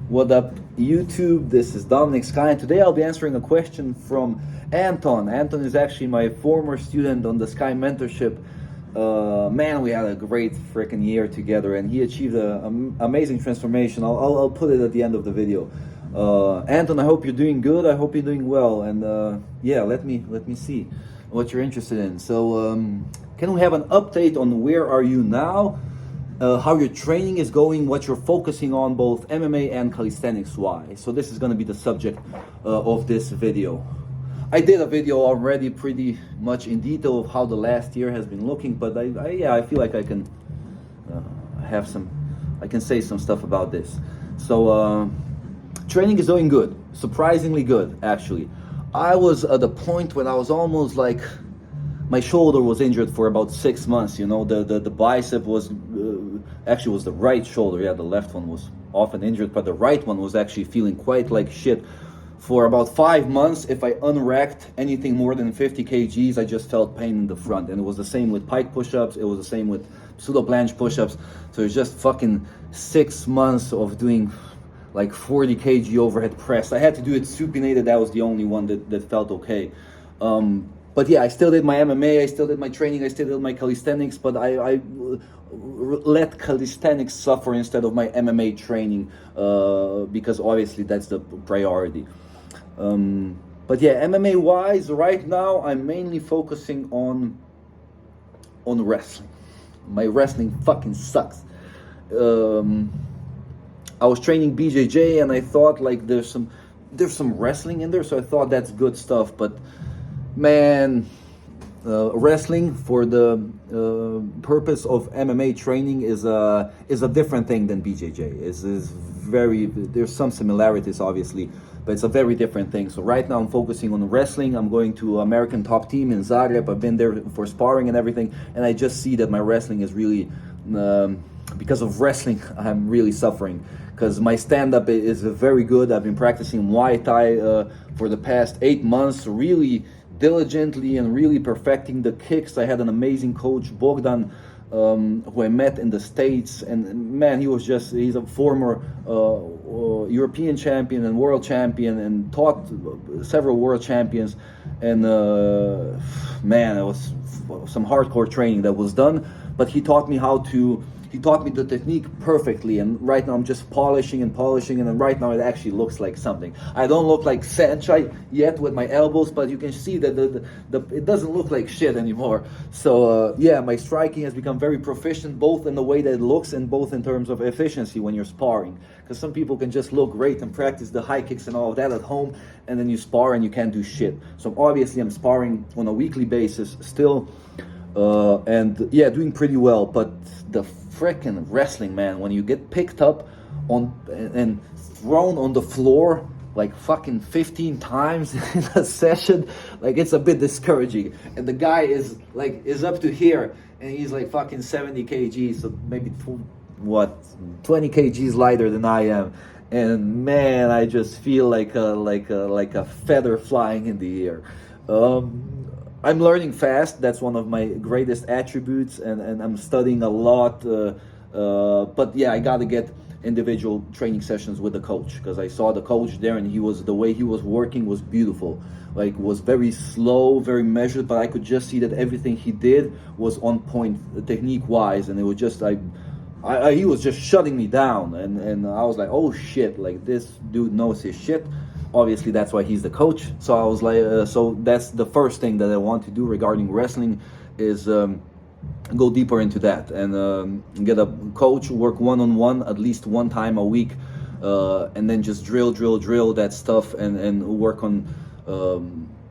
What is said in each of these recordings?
What up, YouTube? This is Dominik Sky, and today I'll be answering a question from Anton. Anton is actually my former student on the Sky mentorship. Man, we had a great freaking year together, and he achieved an amazing transformation. I'll put it at the end of the video. Anton, I hope you're doing good. I hope you're doing well, and yeah, let me see what you're interested in. So, can we have an update on where are you now? How your training is going, what you're focusing on, both MMA and calisthenics wise. So this is going to be the subject of this video. I did a video already pretty much in detail of how the last year has been looking, but I feel like I can I can say some stuff about this. So training is doing good, surprisingly good actually. I was at the point when I was almost like, my shoulder was injured for about 6 months, you know, the bicep was, actually was the right shoulder, yeah, the left one was often injured, but the right one was actually feeling quite like shit. For about 5 months, if I unracked anything more than 50 kgs, I just felt pain in the front. And it was the same with pike push-ups, it was the same with pseudo planche push-ups. So it's just fucking 6 months of doing like 40 kg overhead press. I had to do it supinated, that was the only one that felt okay. But yeah, I still did my MMA, I still did my training, I still did my calisthenics, but I let calisthenics suffer instead of my MMA training, because obviously that's the priority. But yeah, MMA wise, right now I'm mainly focusing on wrestling. My wrestling fucking sucks. I was training BJJ and I thought like there's some wrestling in there, so I thought that's good stuff, but man, wrestling for the purpose of MMA training is a different thing than BJJ. There's some similarities obviously, but it's a very different thing. So right now I'm focusing on wrestling. I'm going to American Top Team in Zagreb. I've been there for sparring and everything, and I just see that my wrestling is really, because of wrestling, I'm really suffering. Because my stand-up is very good. I've been practicing Muay Thai for the past 8 months, really diligently and really perfecting the kicks. I had an amazing coach, Bogdan, who I met in the States, and man, he's a former European champion and world champion, and taught several world champions, and man, it was some hardcore training that was done, but he taught me the technique perfectly, and right now I'm just polishing, and right now it actually looks like something. I don't look like Sanchai yet with my elbows, but you can see that it doesn't look like shit anymore. So yeah, my striking has become very proficient, both in the way that it looks and both in terms of efficiency when you're sparring. Because some people can just look great and practice the high kicks and all of that at home, and then you spar and you can't do shit. So obviously I'm sparring on a weekly basis still, and yeah, doing pretty well. But the freaking wrestling, man, when you get picked up on and thrown on the floor like fucking 15 times in a session, like it's a bit discouraging. And the guy is up to here, and he's like fucking 70 kgs, so maybe 20 kgs lighter than I am, and man, I just feel like a feather flying in the air. I'm learning fast. That's one of my greatest attributes, and I'm studying a lot. But yeah, I gotta get individual training sessions with the coach, because I saw the coach there, and the way he was working was beautiful. Like, was very slow, very measured, but I could just see that everything he did was on point, technique wise, and it was just he was just shutting me down, and I was like, oh shit, like this dude knows his shit. Obviously that's why he's the coach. So I was like, so that's the first thing that I want to do regarding wrestling, is go deeper into that, and get a coach, work one-on-one at least one time a week, and then just drill that stuff, and work on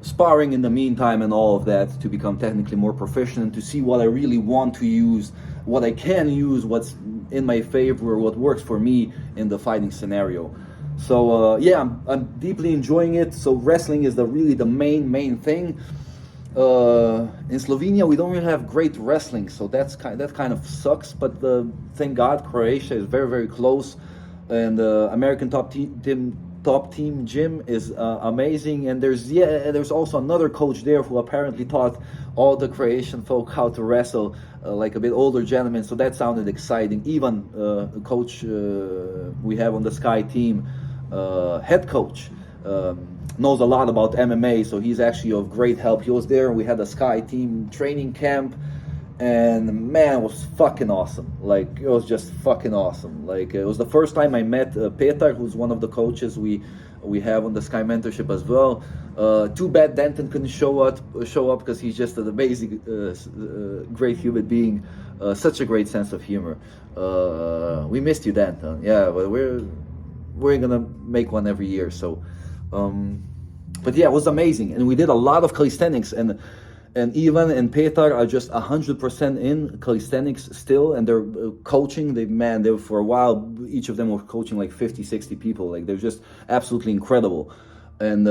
sparring in the meantime and all of that, to become technically more proficient, and to see what I really want to use, what I can use, what's in my favor, what works for me in the fighting scenario. So yeah, I'm deeply enjoying it. So wrestling is really the main thing. In Slovenia we don't really have great wrestling, so that kind of sucks, but thank God Croatia is very close, and American top top team gym is amazing, and there's also another coach there who apparently taught all the Croatian folk how to wrestle, like a bit older gentleman, so that sounded exciting. Even coach we have on the Sky team, head coach, knows a lot about MMA, so he's actually of great help. He was there, we had a Sky team training camp, and man, it was fucking awesome. Like, it was just fucking awesome. Like, it was the first time I met Petar, who's one of the coaches we have on the Sky mentorship as well. Too bad Danton couldn't show up because he's just an amazing, great human being. Such a great sense of humor. We missed you, Danton. Yeah, but we're gonna make one every year. So, but yeah, it was amazing, and we did a lot of calisthenics, and Ivan and Petar are just 100% in calisthenics still, and they're coaching. They for a while, each of them were coaching like 50, 60 people. Like, they're just absolutely incredible. And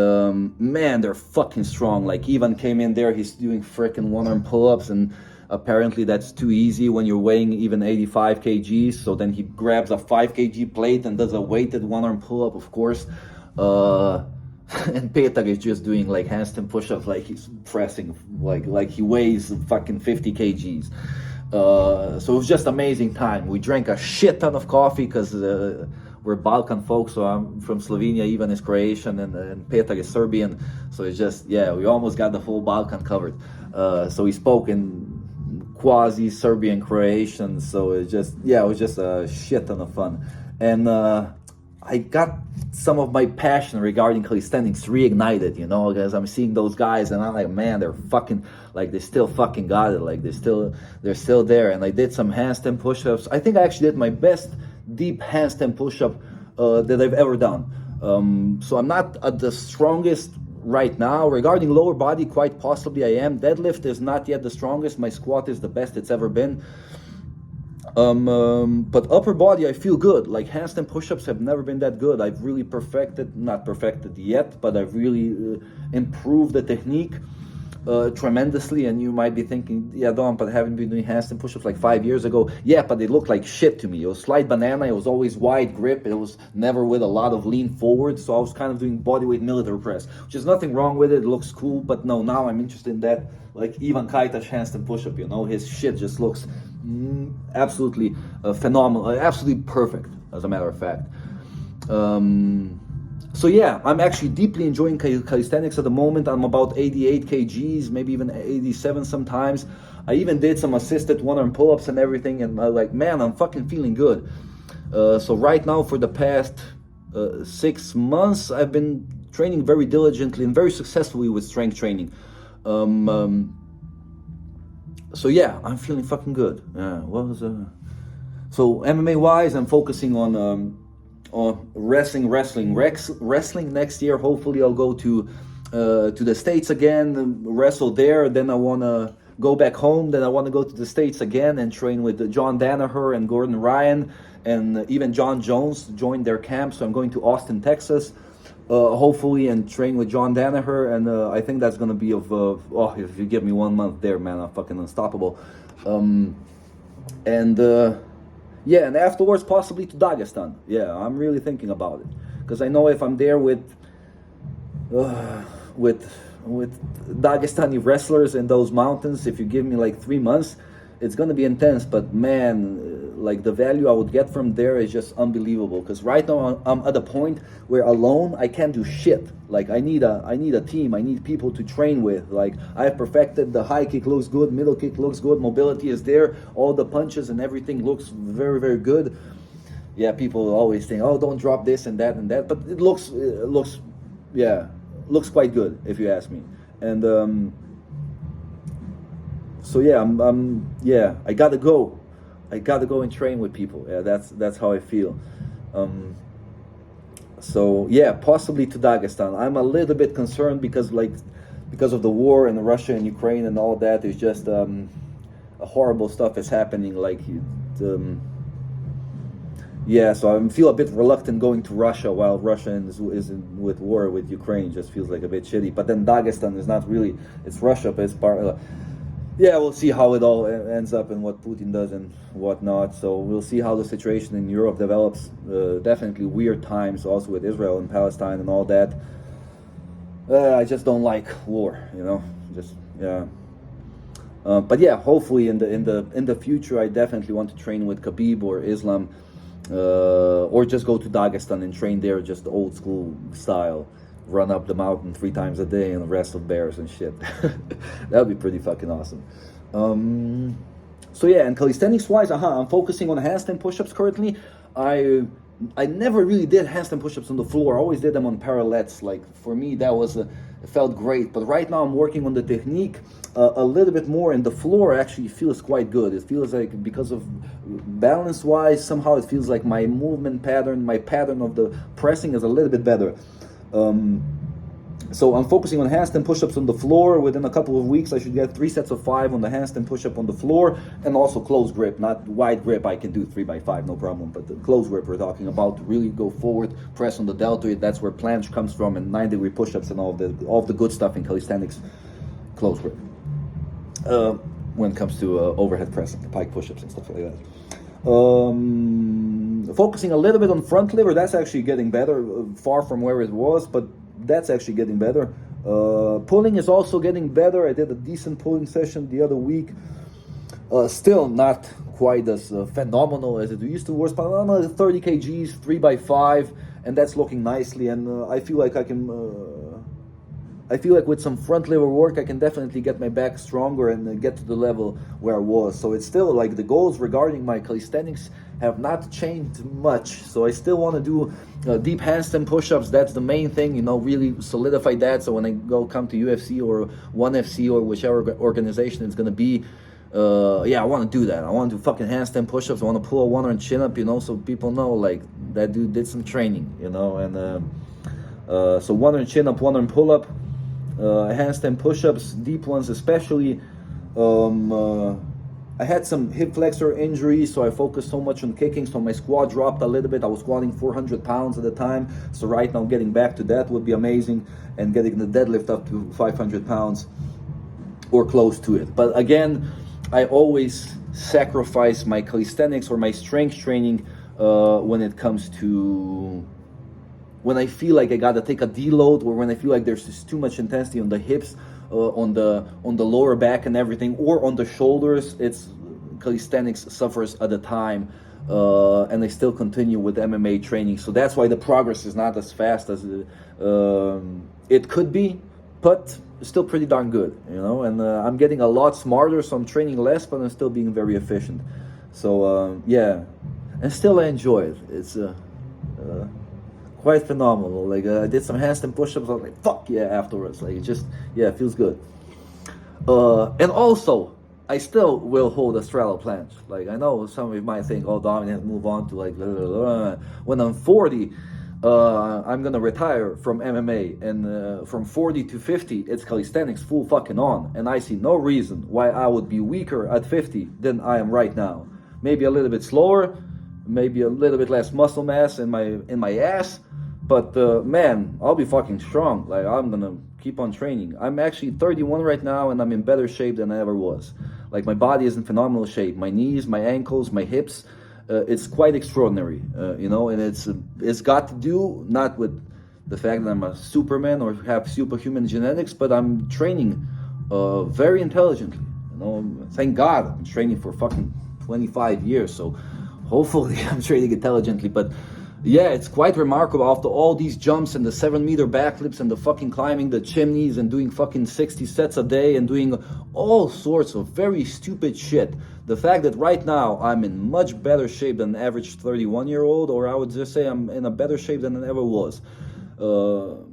man, they're fucking strong. Like, Ivan came in there, he's doing freaking one-arm pull-ups, and apparently that's too easy when you're weighing even 85 kgs. So then he grabs a 5 kg plate and does a weighted one-arm pull-up, of course. And Petar is just doing like handstand push-ups, like he's pressing, like he weighs fucking 50 kgs. So it was just amazing time. We drank a shit ton of coffee because we're Balkan folks, so I'm from Slovenia, Ivan is Croatian, and Petar is Serbian. So it's just, yeah, we almost got the whole Balkan covered. So we spoke in quasi-Serbian Croatian, so it was just a shit ton of fun. And I got some of my passion regarding calisthenics reignited, you know, because I'm seeing those guys and I'm like, man, they're fucking, like, they still fucking got it, like they're still there. And I did some handstand push-ups. I think I actually did my best deep handstand push-up that I've ever done. So I'm not at the strongest right now. Regarding lower body, quite possibly I am. Deadlift is not yet the strongest. My squat is the best it's ever been. But upper body, I feel good. Like, handstand push-ups have never been that good. I've really not perfected yet, but I've really improved the technique tremendously. And you might be thinking, yeah, Dom, but I haven't been doing handstand push-ups like 5 years ago. Yeah, but they looked like shit to me. It was slide banana. It was always wide grip. It was never with a lot of lean forward. So I was kind of doing bodyweight military press, which is nothing wrong with it. It looks cool. But no, now I'm interested in that. Like Ivan Kajtaš handstand push-up, you know, his shit just looks absolutely phenomenal, absolutely perfect, as a matter of fact. So yeah, I'm actually deeply enjoying calisthenics at the moment. I'm about 88 kgs, maybe even 87 sometimes. I even did some assisted one-arm pull-ups and everything, and I'm like, man, I'm fucking feeling good. So right now, for the past 6 months, I've been training very diligently and very successfully with strength training. So yeah, I'm feeling fucking good. Yeah, so MMA wise, I'm focusing on wrestling next year. Hopefully I'll go to the States again, wrestle there. Then I want to go back home. Then I want to go to the States again and train with John Danaher and Gordon Ryan, and even John Jones joined their camp. So I'm going to Austin, Texas, hopefully, and train with John Danaher. And I think that's going to be if you give me 1 month there, man, I'm fucking unstoppable. Yeah, and afterwards possibly to Dagestan. Yeah, I'm really thinking about it, because I know if I'm there with Dagestani wrestlers in those mountains, if you give me like 3 months, it's gonna be intense. But man, like, the value I would get from there is just unbelievable. Because right now I'm at a point where alone I can't do shit. Like, I need a team. I need people to train with. Like, I've perfected the high kick, looks good, middle kick looks good, mobility is there, all the punches and everything looks very, very good. Yeah, people always think, oh, don't drop this and that, but it looks quite good, if you ask me. And so yeah, I gotta go and train with people. Yeah, that's how I feel. So yeah, possibly to Dagestan. I'm a little bit concerned because of the war in Russia and Ukraine and all that. There's just horrible stuff is happening. Yeah, so I feel a bit reluctant going to Russia while Russia is with war with Ukraine. Just feels like a bit shitty. But then Dagestan is not really, it's Russia, but it's part. yeah, we'll see how it all ends up and what Putin does and whatnot. So we'll see how the situation in Europe develops. Definitely weird times also with Israel and Palestine and all that. I just don't like war, you know. Just yeah. But yeah, hopefully in the future, I definitely want to train with Khabib or Islam, or just go to Dagestan and train there, just the old school style. Run up the mountain 3 times a day and rest of bears and shit. That would be pretty fucking awesome. So yeah, and calisthenics wise, I'm focusing on handstand push-ups currently. I never really did handstand push-ups on the floor. I always did them on parallettes. Like for me, that was it felt great. But right now, I'm working on the technique a little bit more, and the floor actually feels quite good. It feels like, because of balance-wise, somehow it feels like my movement pattern, my pattern of the pressing is a little bit better. So I'm focusing on handstand push-ups on the floor. Within a couple of weeks, I should get 3 sets of 5 on the handstand push-up on the floor, and also close grip, not wide grip. I can do 3x5, no problem. But the close grip we're talking about, to really go forward, press on the deltoid. That's where planche comes from, and 9-degree push-ups and all of the good stuff in calisthenics. Close grip. When it comes to overhead pressing, pike push-ups and stuff like that. Focusing a little bit on front lever, that's actually getting better, far from where it was, but that's actually getting better. Pulling is also getting better. I did a decent pulling session the other week. Still not quite as phenomenal as it used to. But I'm at 30 kgs, 3x5, and that's looking nicely. And I feel like I feel like with some front lever work, I can definitely get my back stronger and get to the level where I was. So it's still like the goals regarding my calisthenics have not changed much. So I still want to do deep handstand push-ups. That's the main thing, you know, really solidify that. So when I come to UFC or ONE FC or whichever organization it's going to be, yeah, I want to do that. I want to do fucking handstand push-ups. I want to pull a 1-arm chin-up, you know, so people know, like, that dude did some training, you know. And so 1-arm chin-up, 1-arm pull-up, handstand push-ups, deep ones especially. I had some hip flexor injuries, so I focused so much on kicking, so my squat dropped a little bit. I was squatting 400 pounds at the time, so right now getting back to that would be amazing, and getting the deadlift up to 500 pounds or close to it. But again, I always sacrifice my calisthenics or my strength training when it comes to when I feel like I gotta take a deload, or when I feel like there's just too much intensity on the hips, on the lower back and everything, or on the shoulders. It's calisthenics suffers at the time, and I still continue with MMA training. So that's why the progress is not as fast as it could be, but still pretty darn good, you know. And I'm getting a lot smarter, so I'm training less, but I'm still being very efficient. So yeah, and still I enjoy it. It's quite phenomenal. Like I did some handstand push-ups. I was like, fuck yeah, afterwards. Like it just, yeah, it feels good. And also, I still will hold a straddle planche. Like I know some of you might think, oh, Dominik has moved on to like blah, blah, blah. When I'm 40, I'm gonna retire from MMA, and from 40 to 50, it's calisthenics full fucking on. And I see no reason why I would be weaker at 50 than I am right now. Maybe a little bit slower, maybe a little bit less muscle mass in my ass. But man, I'll be fucking strong. Like I'm gonna keep on training. I'm actually 31 right now, and I'm in better shape than I ever was. Like my body is in phenomenal shape. My knees, my ankles, my hips. It's quite extraordinary, you know. And it's got to do not with the fact that I'm a Superman or have superhuman genetics, but I'm training very intelligently. You know, thank God I'm training for fucking 25 years. So hopefully I'm training intelligently, but. Yeah, it's quite remarkable after all these jumps and the 7-meter backflips and the fucking climbing the chimneys and doing fucking 60 sets a day and doing all sorts of very stupid shit. The fact that right now I'm in much better shape than an average 31-year-old, or I would just say I'm in a better shape than I ever was.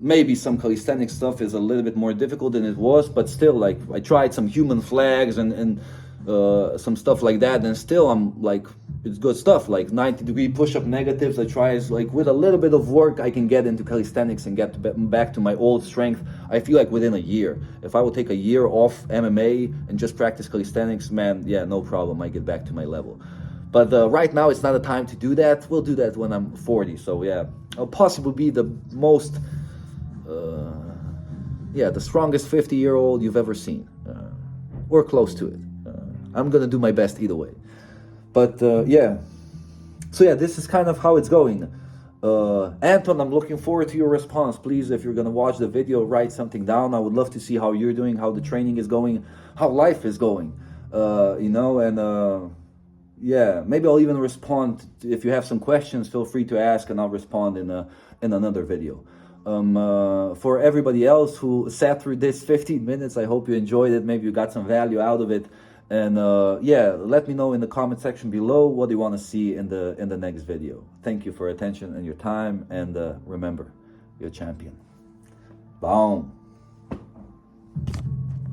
Maybe some calisthenic stuff is a little bit more difficult than it was, but still, like, I tried some human flags and some stuff like that, and still I'm like, it's good stuff, like 90-degree push-up negatives. I try, like, with a little bit of work I can get into calisthenics and get back to my old strength. I feel like within a year, if I would take a year off MMA and just practice calisthenics, man, yeah, no problem, I get back to my level. But right now it's not a time to do that. We'll do that when I'm 40. So yeah, I'll possibly be the most the strongest 50-year-old you've ever seen. or close to it. I'm gonna do my best either way. But yeah, so yeah, this is kind of how it's going. Anton, I'm looking forward to your response. Please, if you're gonna watch the video, write something down. I would love to see how you're doing, how the training is going, how life is going. You know, and yeah, maybe I'll even respond if you have some questions. Feel free to ask, and I'll respond in another video. For everybody else who sat through this 15 minutes, I hope you enjoyed it. Maybe you got some value out of it. And yeah, let me know in the comment section below what you want to see in the next video. Thank you for your attention and your time. And remember, you're a champion. Boom.